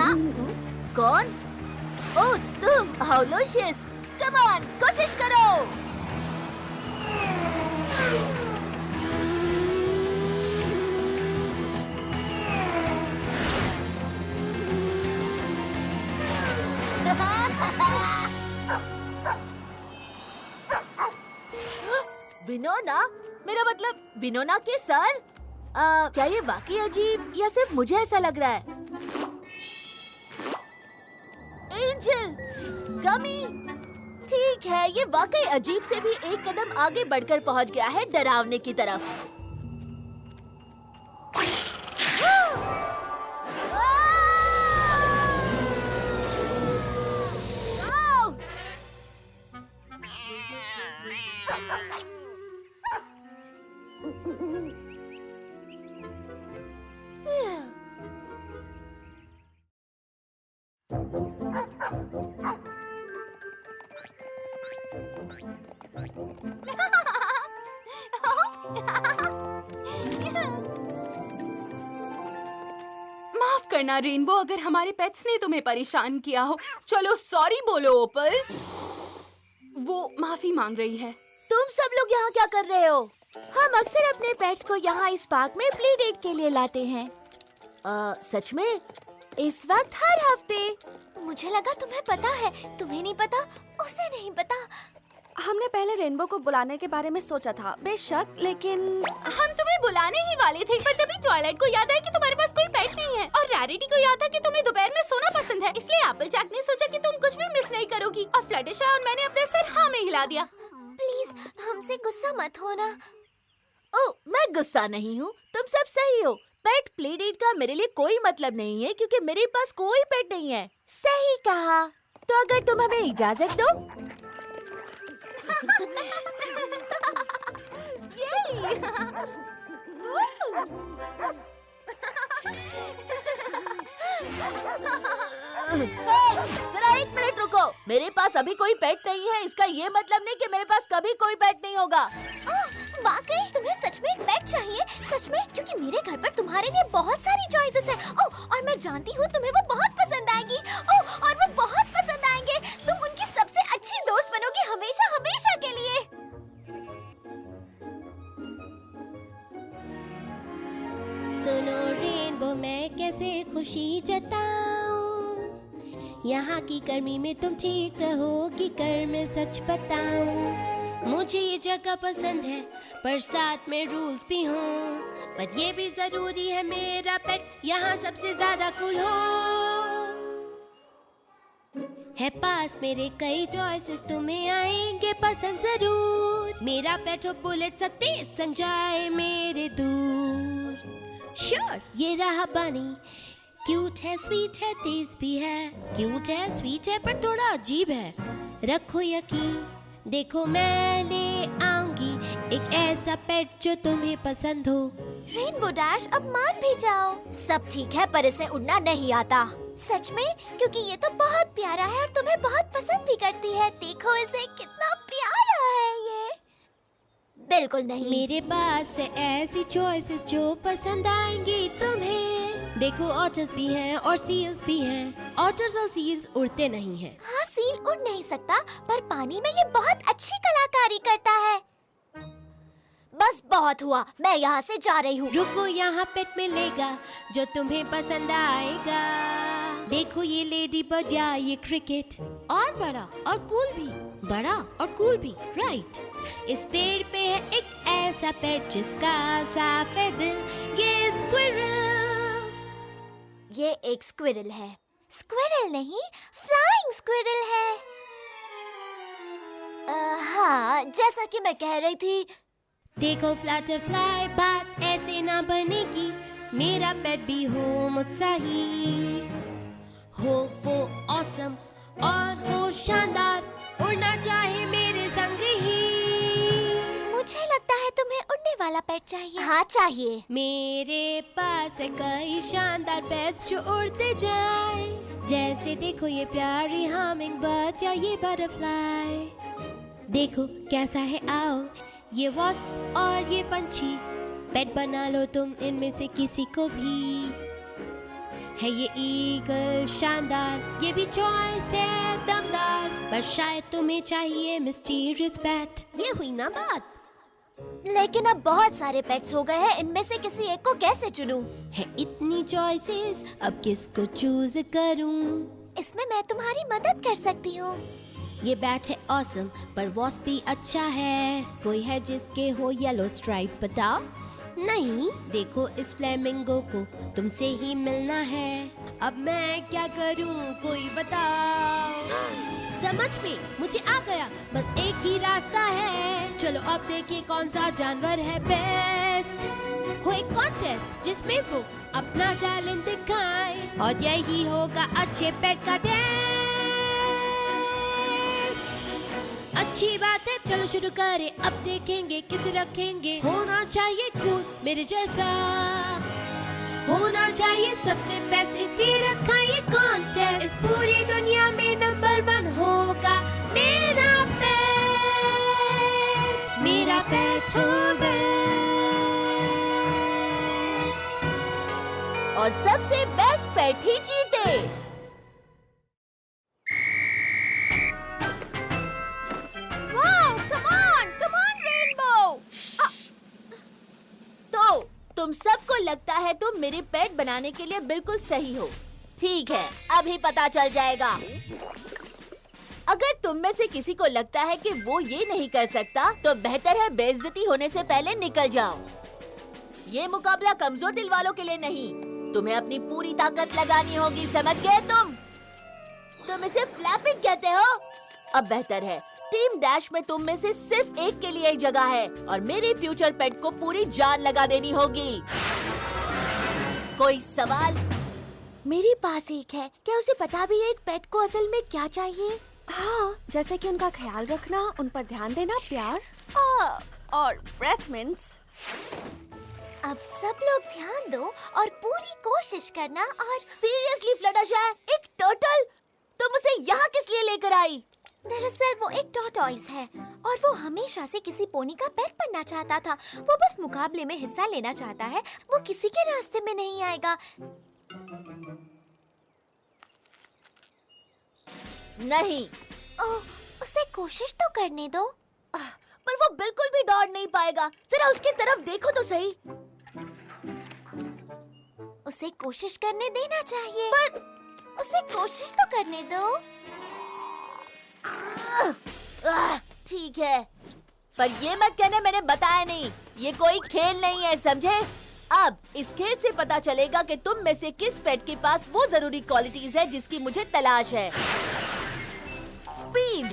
कौन? ओह तुम, हाउलोशियस। Come on, कोशिश करो। विनोना? मेरा मतलब विनोना के सर? क्या ये वाकई अजीब या सिर्फ मुझे ऐसा लग रहा है? एंजल, गमी, ठीक है, ये वाकई अजीब से भी एक कदम आगे बढ़कर पहुंच गया है डरावने की तरफ। माफ करना रेनबो, अगर हमारे पेट्स ने तुम्हें परेशान किया हो। चलो सॉरी बोलो ओपल। वो माफी मांग रही है। तुम सब लोग यहाँ क्या कर रहे हो? हम अक्सर अपने पेट्स को यहाँ इस पार्क में प्ले डेट के लिए लाते हैं। सच में? इस वक्त हर हफ्ते? मुझे लगा तुम्हें पता है। तुम्हें नहीं पता, उसे नहीं पता। हमने पहले रेनबो को बुलाने के बारे में सोचा था, बेशक, लेकिन हम तुम्हें बुलाने ही वाले थे, पर तभी ट्वाइलाइट को याद आया कि तुम्हारे पास कोई पेट नहीं है, और रैरिटी को याद था कि तुम्हें दोपहर में सोना पसंद है। इसलिए एप्पलजैक ने सोचा कि तुम कुछ भी मिस नहीं करोगी, और फ्लटरशाई और मैंने अपने सर हाँ में हिला दिया। प्लीज हमसे गुस्सा मत होना। ओह, मैं गुस्सा नहीं हूँ, तुम सब सही हो। पेट प्ले डेट का मेरे लिए कोई मतलब नहीं है, क्योंकि मेरे पास कोई पेट नहीं है। सही कहा। तो अगर तुम हमें इजाजत दो। जरा एक मिनट रुको। मेरे पास अभी कोई पेट नहीं है, इसका ये मतलब नहीं कि मेरे पास कभी कोई पेट नहीं होगा। वाकई तुम्हें सच में एक पेट चाहिए? सच में? क्योंकि मेरे घर पर तुम्हारे लिए बहुत सारी चॉइसेस हैं। ओह, और मैं जानती हूँ तुम्हें वो बहुत पसंद आएगी। ओह, और वो बहुत पसंद आएंगे। तुम उनकी सबसे अच्छी दोस्त बनोगी, हमेशा हमेशा के लिए। सुनो रेनबो, मैं कैसे खुशी जताऊं। यहाँ की गर्मी में तुम ठीक रहोगी, कर मैं सच बताऊं। मुझे ये जगह पसंद है, पर साथ में रूल्स भी हों। पर ये भी जरूरी है मेरा पेट यहाँ सबसे ज्यादा कूल हो। है पास मेरे कई चॉइसेस, तुम्हें आएंगे पसंद जरूर। मेरा पेट हो बुलेट सा तेज, संग जाए मेरे दूर। श्योर, ये रहा बनी। क्यूट है, स्वीट है, तेज भी है। क्यूट है, स्वीट है, पर थोड़ा अजीब है। रखो यकीन, देखो मैं ले आऊंगी एक ऐसा पेट जो तुम्हें पसंद हो। रेनबो डैश, अब मान भी जाओ। सब ठीक है, पर इसे उड़ना नहीं आता। सच में? क्योंकि ये तो बहुत प्यारा है और तुम्हें बहुत पसंद भी करती है। देखो इसे, कितना प्यारा है ये। बिल्कुल नहीं। मेरे पास है ऐसी चॉइसेस जो पसंद आएंगी तुम्हें। देखो ऑटर्स भी हैं और सील्स भी हैं। ऑटर्स और सील्स उड़ते नहीं हैं। हाँ, सील उड़ नहीं सकता, पर पानी में ये बहुत अच्छी कलाकारी करता है। बस बहुत हुआ, मैं यहाँ से जा रही हूँ। रुको, यहाँ पेट मिलेगा जो तुम्हें पसंद आएगा। देखो ये लेडी बर्ड या ये क्रिकेट, और बड़ा और कूल भी। बड़ा और कूल भी, राइट। इस पेड़ पे है एक ऐसा पेट जिसका साफ है दिल, ये स्क्विरल। ये एक स्क्विरल है। स्क्विरल नहीं, फ्लाइंग स्क्विरल है। हाँ, जैसा कि मैं कह रही थी। देखो फ्लटरफ्लाई, बात ऐसे ना बनेगी। मेरा पेट भी हो मुत्साही, हो वो ऑसम और हो शानदार, उड़ना चाहे मेरे संग ही। मुझे लगता है तुम्हें उड़ने वाला पेट चाहिए। हाँ, चाहिए। मेरे पास है कई शानदार पेट्स जो उड़ते जाए। जैसे देखो ये प्यारी हमिंग बर्ड या ये बटरफ्लाई। देखो कैसा है, आओ ये वॉस्प और ये पंछी। पेट बना लो तुम इनमें से किसी को भी। है ये ईगल शानदार, ये भी चॉइस है दमदार, पर शायद तुम्हें चाहिए मिस्टीरियस बैट। ये हुई ना बात। लेकिन अब बहुत सारे पेट्स हो गए हैं, इनमें से किसी एक को कैसे चुनूं? है इतनी चॉइसेस, अब किसको चूज करूं? इसमें मैं तुम्हारी मदद कर सकती हूँ। ये बैट है ऑसम, पर वॉस्प भी अच्छा है। कोई है जिसके हो येलो स्ट्राइप्स, बताओ? नहीं, देखो इस फ्लेमिंगो को तुमसे ही मिलना है। अब मैं क्या करूं, कोई बताओ? समझ में मुझे आ गया, बस एक ही रास्ता है। चलो अब देखिए कौन सा जानवर है बेस्ट। हो एक कॉन्टेस्ट जिसमें वो अपना टैलेंट दिखाए, और यही होगा अच्छे पेट का टेस्ट। अच्छी बात है, चलो शुरू करें। अब देखेंगे किसे रखेंगे। होना चाहिए कूल मेरे जैसा, होना चाहिए सबसे बेस्ट, इसलिए रखा ये कॉन्टेस्ट। इस पूरी दुनिया में नंबर 1 होगा मेरा पेट हो बेस्ट। और सबसे बेस्ट पेट ही जीते। तो तुम सबको लगता है तुम मेरे पेट बनाने के लिए बिल्कुल सही हो। ठीक है, अभी पता चल जाएगा। अगर तुम में से किसी को लगता है कि वो ये नहीं कर सकता, तो बेहतर है बेइज्जती होने से पहले निकल जाओ। ये मुकाबला कमजोर दिल वालों के लिए नहीं, तुम्हें अपनी पूरी ताकत लगानी होगी, समझ गए तुम इसे फ्लैपिंग कहते हो। अब बेहतर है, टीम डैश में तुम में से सिर्फ एक के लिए ही जगह है, और मेरे फ्यूचर पेट को पूरी जान लगा देनी होगी। कोई सवाल? मेरे पास एक है, क्या उसे पता भी है एक पेट को असल में क्या चाहिए? हाँ, जैसे कि उनका ख्याल रखना, उन पर ध्यान देना, प्यार और ब्रेथ मिंट्स। अब सब लोग ध्यान दो और पूरी कोशिश करना। और सीरियसली फ्लटरशाय, एक टर्टल? तुम उसे यहाँ किस लिए लेकर आई? दरअसल वो एक टॉर्टॉइस है और वो हमेशा से किसी पोनी का पेट बनना चाहता था। वो बस मुकाबले में हिस्सा लेना चाहता है, वो किसी के रास्ते में नहीं आएगा। नहीं। ओह, उसे कोशिश तो करने दो। पर वो बिल्कुल भी दौड़ नहीं पाएगा। जरा उसकी तरफ देखो तो सही। उसे कोशिश करने देना चाहिए। पर उसे कोशिश तो करने दो। ठीक है, पर ये मत कहना मैंने बताया नहीं। ये कोई खेल नहीं है, समझे? अब इस खेल से पता चलेगा कि तुम में से किस पेट के पास वो जरूरी क्वालिटीज है जिसकी मुझे तलाश है। स्पीड,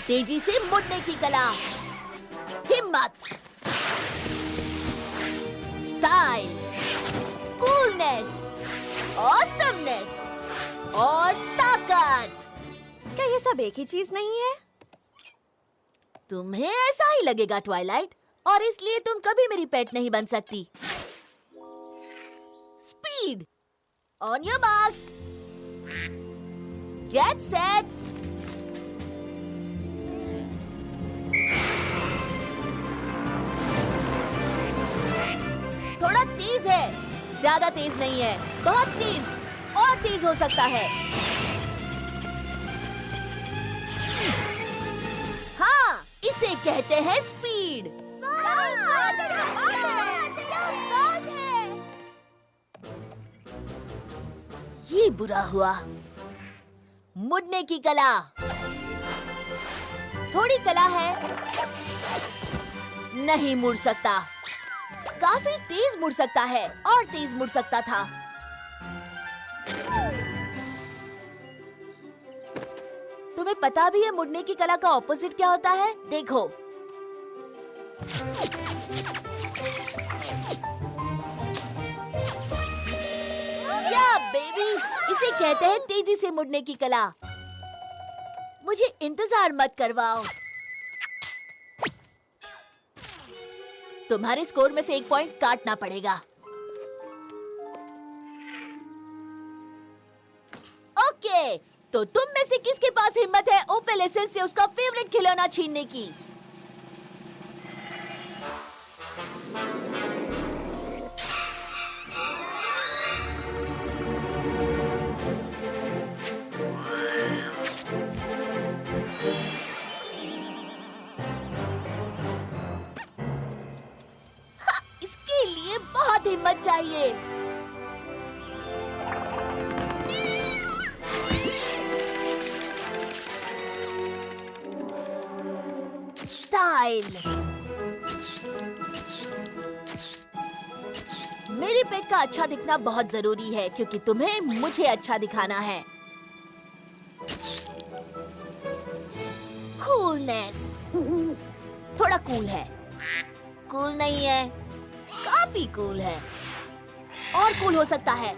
तेजी से मुड़ने की कला, हिम्मत, स्टाइल, कूलनेस, ऑसमनेस और ताकत। क्या ये सब एक ही चीज नहीं है? तुम्हें ऐसा ही लगेगा ट्वाइलाइट, और इसलिए तुम कभी मेरी पेट नहीं बन सकती। Speed, on your marks, get set. थोड़ा तेज है, ज्यादा तेज नहीं है, बहुत तेज, और तेज हो सकता है। हाँ, इसे कहते हैं स्पीड। ये बुरा हुआ। मुड़ने की कला, थोड़ी कला है, नहीं मुड़ सकता। काफी तेज मुड़ सकता है, और तेज मुड़ सकता था। तुम्हें पता भी है मुड़ने की कला का ऑपोजिट क्या होता है? देखो, या बेबी, इसे कहते हैं तेजी से मुड़ने की कला। मुझे इंतजार मत करवाओ। तुम्हारे स्कोर में से 1 पॉइंट काटना पड़ेगा। ओके, तो तुम में से किसके पास हिम्मत है ओपेल एसेंस से उसका फेवरेट खिलौना छीनने की? चाहिए। स्टाइल। मेरे पेट का अच्छा दिखना बहुत जरूरी है क्योंकि तुम्हें मुझे अच्छा दिखाना है। कूलनेस। थोड़ा कूल है। कूल नहीं है, काफी कूल है। और कूल हो सकता है।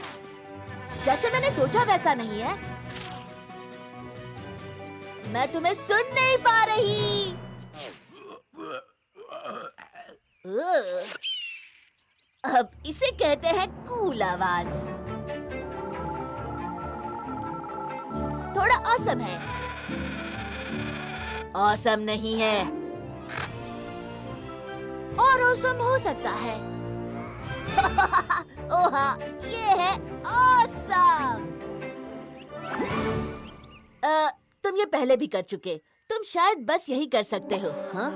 जैसे मैंने सोचा वैसा नहीं है। मैं तुम्हें सुन नहीं पा रही। अब इसे कहते हैं कूल आवाज। थोड़ा ऑसम है। ऑसम नहीं है। और ऑसम हो सकता है। ओह हाँ, ये है ऑसम। तुम ये पहले भी कर चुके। तुम शायद बस यही कर सकते हो। हाँ?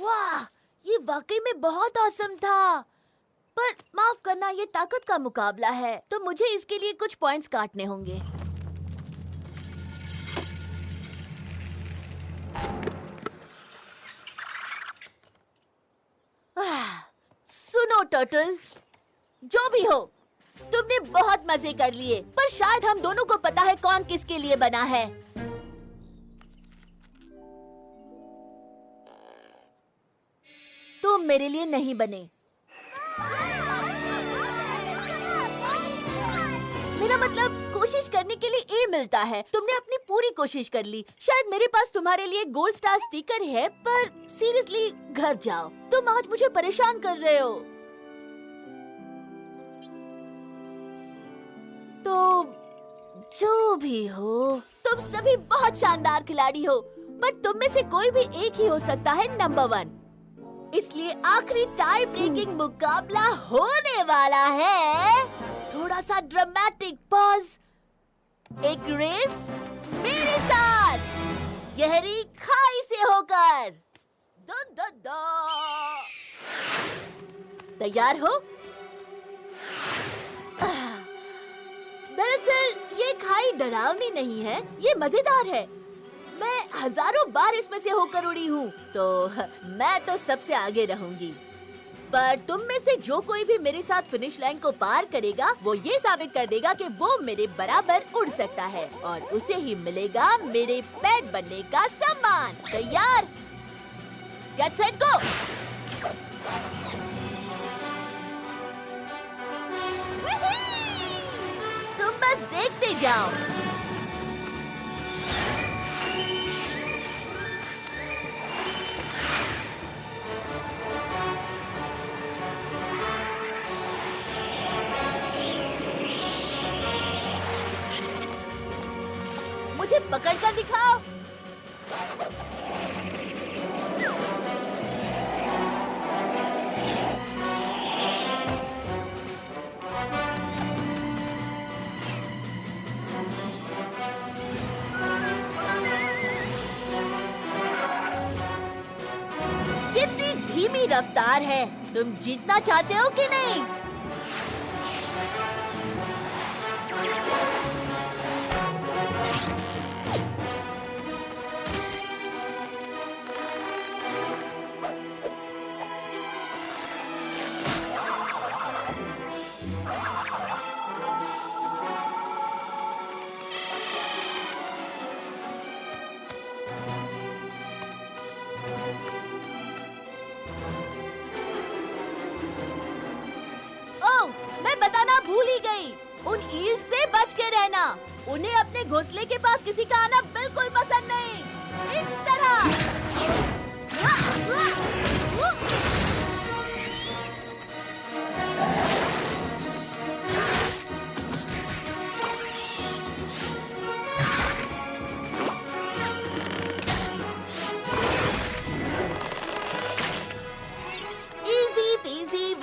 वाह, ये वाकई में बहुत औसम था। पर माफ करना, ये ताकत का मुकाबला है, तो मुझे इसके लिए कुछ पॉइंट्स काटने होंगे। सुनो टर्टल, जो भी हो, तुमने बहुत मजे कर लिए, पर शायद हम दोनों को पता है कौन किसके लिए बना है। तुम मेरे लिए नहीं बने। मेरा मतलब कोशिश करने के लिए ए मिलता है। तुमने अपनी पूरी कोशिश कर ली। शायद मेरे पास तुम्हारे लिए गोल्ड स्टार स्टिकर है, पर सीरियसली घर जाओ। तुम आज मुझे परेशान कर रहे हो। तो जो भी हो, तुम सभी बहुत शानदार खिलाड़ी हो, पर तुम में से कोई भी एक ही हो सकता है नंबर 1। इसलिए आखिरी टाई ब्रेकिंग मुकाबला होने वाला है। थोड़ा सा ड्रामेटिक पॉज। एक रेस मेरे साथ, गहरी खाई से होकर। दन दन दन। तैयार हो? दरअसल ये खाई डरावनी नहीं है, ये मजेदार है। मैं हजारों बार इसमें से होकर उड़ी हूँ, तो मैं तो सबसे आगे रहूंगी। पर तुम में से जो कोई भी मेरे साथ फिनिश लाइन को पार करेगा, वो ये साबित कर देगा कि वो मेरे बराबर उड़ सकता है और उसे ही मिलेगा मेरे पेट बनने का सम्मान। तैयार? Get set go. तुम बस देखते जाओ। मुझे पकड़ कर दिखाओ। कितनी धीमी रफ्तार है। तुम जीतना चाहते हो कि नहीं? भूल ही गई। उन ईल्स से बच के रहना। उन्हें अपने घोंसले के पास किसी का आना बिल्कुल पसंद नहीं। इस तरह।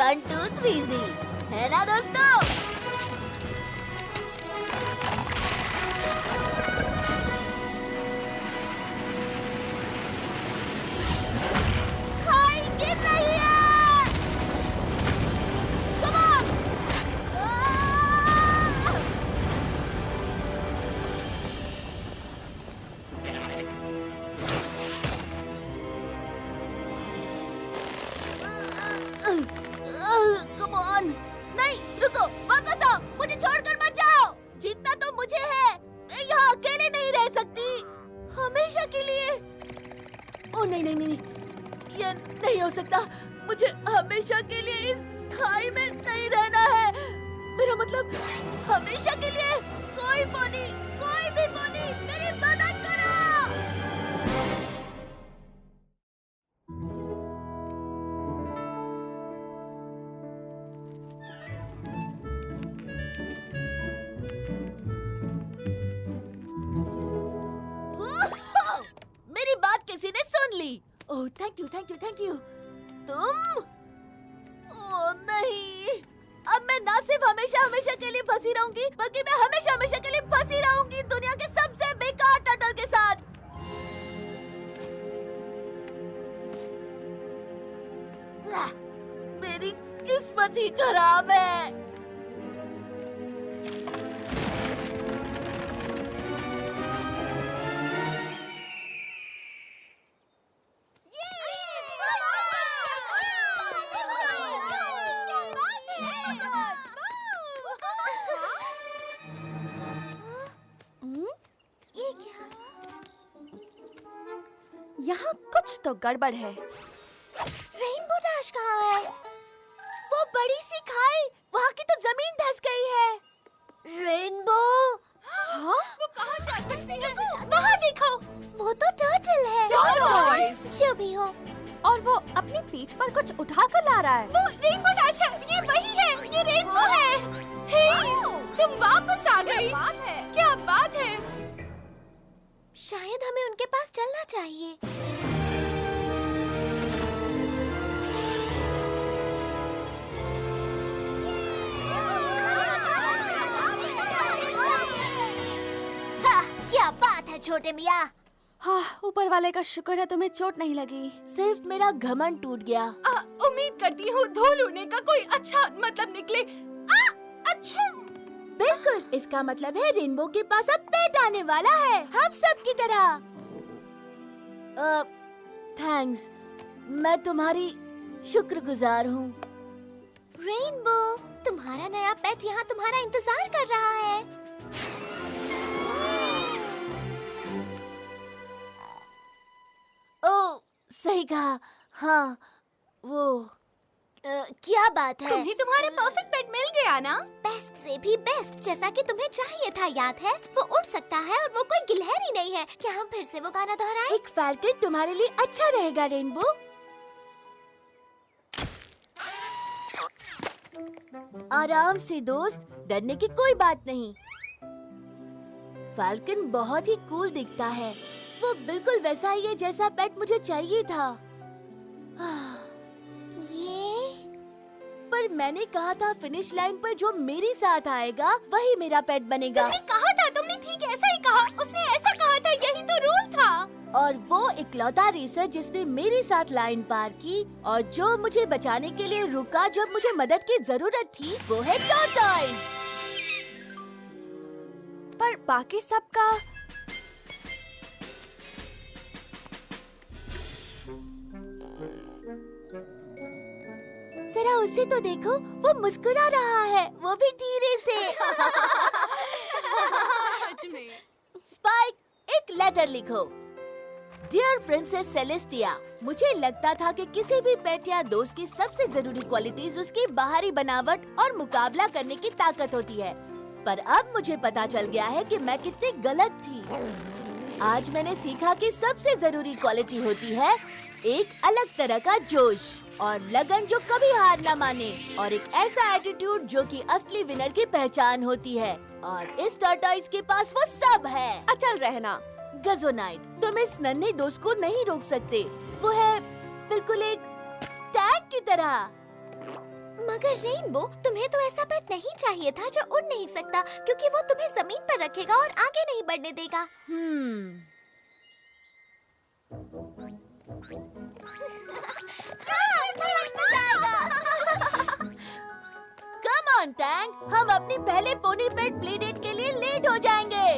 1 2 3 है ना दोस्तों? खाई गिर रही है। Come on! Come on! नहीं, रुको, वापस आओ, मुझे छोड़कर मत जाओ। जीतना तो मुझे है, मैं यहाँ अकेले नहीं रह सकती, हमेशा के लिए। ओ नहीं नहीं नहीं, ये नहीं हो सकता, मुझे हमेशा के लिए इस खाई में नहीं रहना है। मेरा मतलब हमेशा के लिए। कोई भी पोनी, मेरी मदद करो। ओह, मेरी बात किसी ने सुन ली। Oh thank you thank you thank you. तुम? ओह नहीं, अब मैं ना सिर्फ हमेशा हमेशा के लिए फंसी रहूंगी, बल्कि मैं हमेशा हमेशा के लिए फंसी रहूंगी दुनिया के सबसे बेकार टर्टल के साथ। मेरी किस्मत ही खराब है। ये क्या? यहाँ कुछ तो गड़बड़ है। रेनबो डैश कहाँ है? वो बड़ी सी खाई, वहाँ की तो जमीन धंस गई है। रेनबो? हाँ? वो कहाँ जा सकती है? वहाँ देखो। वो तो टर्टल है। Tortoise! जो भी हो। और वो अपनी पीठ पर कुछ उठा कर ला रहा है। वो रेनबो डैश है, ये वही है, ये रेनबो है। हे, तुम वापस आ गई। बात है। क्या बात है? शायद हमें उनके पास चलना चाहिए। हाँ, क्या बात है छोटे मियाँ। हाँ, ऊपर वाले का शुक्र है तुम्हें चोट नहीं लगी। सिर्फ मेरा घमंड टूट गया। उम्मीद करती हूँ धूल उड़ने का कोई अच्छा मतलब निकले। अच्छा। बिल्कुल, इसका मतलब है रेनबो के पास अब पेट आने वाला है, हम सब की तरह। थैंक्स, मैं तुम्हारी शुक्रगुजार हूँ। रेनबो, तुम्हारा नया पेट यहाँ तुम्हारा इंतजार कर रहा है। ओह, सही कहा। हाँ, वो क्या बात है? तुम्हें तुम्हारे परफेक्ट पेट मिल गया ना? बेस्ट से भी बेस्ट, जैसा कि तुम्हें चाहिए था, याद है? वो उड़ सकता है और वो कोई गिलहरी नहीं है। क्या हम फिर से वो गाना दोहराएं? एक फैल्कन तुम्हारे लिए अच्छा रहेगा रेनबो। आराम से दोस्त, डरने की कोई बात नहीं। फैल्कन बहुत ही कूल दिखता है। वो बिल्कुल वैसा ही है जैसा पेट मुझे चाहिए था। ये पर मैंने कहा था फिनिश लाइन पर जो मेरे साथ आएगा वही मेरा पेट बनेगा। तुमने कहा था, तुमने ठीक ऐसा ही कहा। उसने ऐसा कहा था, यही तो रूल था। और वो इकलौता रेसर जिसने मेरे साथ लाइन पार की और जो मुझे बचाने के लिए रुका जब मुझे मदद की जरूरत थी, वो है टॉर्टॉइस। पर बाकी सबका जरा उसे तो देखो, वो मुस्कुरा रहा है, वो भी धीरे से। सच में। स्पाइक, एक लेटर लिखो। डियर प्रिंसेस सेलेस्टिया, मुझे लगता था कि किसी भी पेट या दोस्त की सबसे जरूरी क्वालिटीज उसकी बाहरी बनावट और मुकाबला करने की ताकत होती है, पर अब मुझे पता चल गया है कि मैं कितनी गलत थी। आज मैंने सीखा कि सबसे जरूरी क्वालिटी होती है एक अलग तरह का जोश और लगन जो कभी हार न माने, और एक ऐसा एटीट्यूड जो कि असली विनर की पहचान होती है। और इस टॉर्टॉइस के पास वो सब है। अचल रहना। गजोनाइट, तुम इस नन्हे दोस्त को नहीं रोक सकते। वो है बिल्कुल एक टैंक की तरह। मगर रेनबो, तुम्हें तो ऐसा पेट नहीं चाहिए था जो उड़ नहीं सकता, क्योंकि वो तुम्हें जमीन पर रखेगा और आगे नहीं बढ़ने देगा। कम ऑन टैंक, हम अपनी पहले पोनी पेट प्ले डेट के लिए लेट हो जाएंगे।